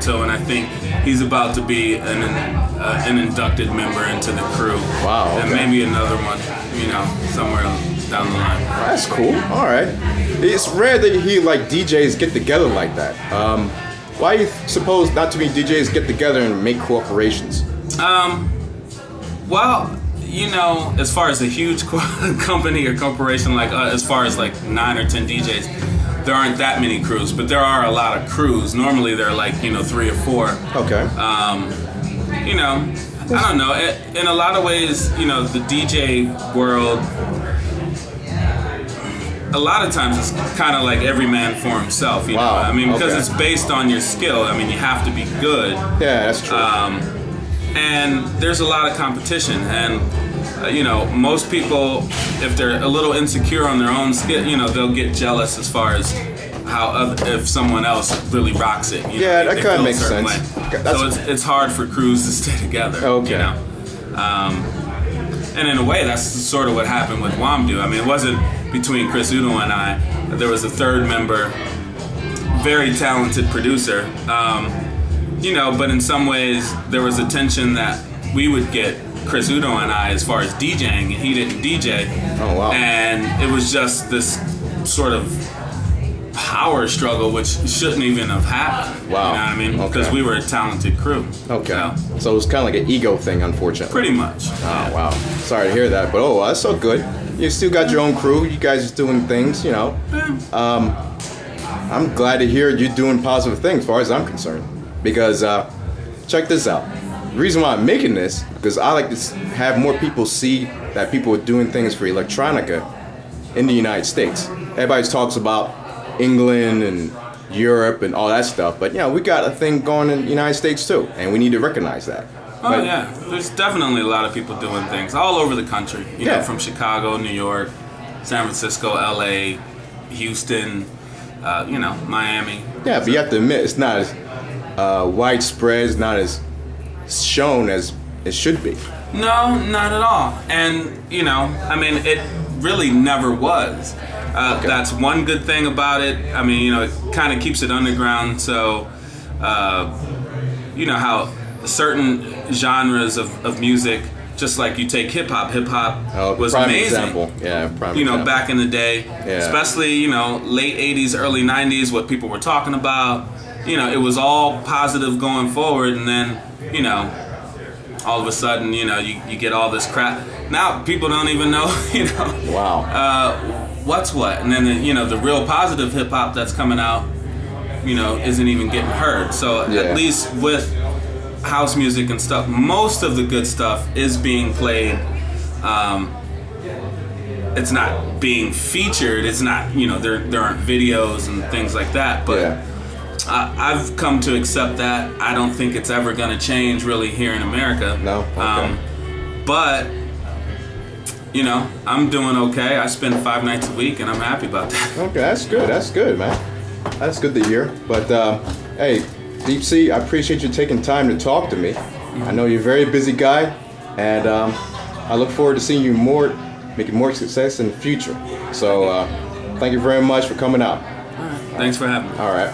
motto, and I think he's about to be an inducted member into the crew. Wow. Okay. And maybe another one, somewhere down the line. That's cool. All right. It's rare that you hear like DJs get together like that. Why do you suppose not too many DJs get together and make corporations? Well, as far as a huge company or corporation, like as far as like 9 or 10 DJs, there aren't that many crews, but there are a lot of crews. Normally there are like 3 or 4. Okay. I don't know. In a lot of ways, the DJ world, a lot of times it's kind of like every man for himself. Wow. I mean, because Okay. it's based on your skill. I mean, you have to be good. Yeah, that's true. And there's a lot of competition, and most people, if they're a little insecure on their own skill, they'll get jealous as far as if someone else really rocks it. Yeah, that kind of makes sense. So it's hard for crews to stay together. Okay. And in a way, that's sort of what happened with Wamdu. I mean, it wasn't between Chris Udo and I. There was a third member, very talented producer. But in some ways, there was a tension that we would get, Chris Udo and I, as far as DJing, and he didn't DJ. Oh, wow. And it was just this sort of power struggle, which shouldn't even have happened. Wow. You know what I mean? Because we were a talented crew. Okay. So it was kind of like an ego thing, unfortunately. Pretty much. Oh, wow. Sorry to hear that, but that's so good. You still got your own crew. You guys are doing things, Yeah. I'm glad to hear you're doing positive things as far as I'm concerned. Because check this out. The reason why I'm making this, because I like to have more people see that people are doing things for electronica in the United States. Everybody talks about England and Europe and all that stuff, but we got a thing going in the United States too, and we need to recognize that. Oh, yeah. There's definitely a lot of people doing things all over the country. You know, from Chicago, New York, San Francisco, LA, Houston, Miami. Yeah, but you have to admit, it's not as widespread, it's not as shown as it should be. No, not at all. And, it really never was. That's one good thing about it. I mean, it kind of keeps it underground. So, how certain genres of music, just like you take hip hop was amazing. Example. Yeah, prime example. Back in the day, especially, late 80s, early 90s, what people were talking about, it was all positive going forward. And then, all of a sudden, you get all this crap. Now people don't even know, what's what. And then, the real positive hip hop that's coming out, isn't even getting heard. So at least with house music and stuff, most of the good stuff is being played. It's not being featured. It's not, there aren't videos and things like that. But I've come to accept that. I don't think it's ever going to change really here in America. No. Okay. But I'm doing okay. I spend 5 nights a week, and I'm happy about that. Okay, that's good. That's good, man. That's good to hear. But hey, Deep Sea, I appreciate you taking time to talk to me. I know you're a very busy guy, and I look forward to seeing you making more success in the future. So thank you very much for coming out. All right. Thanks for having me. All right.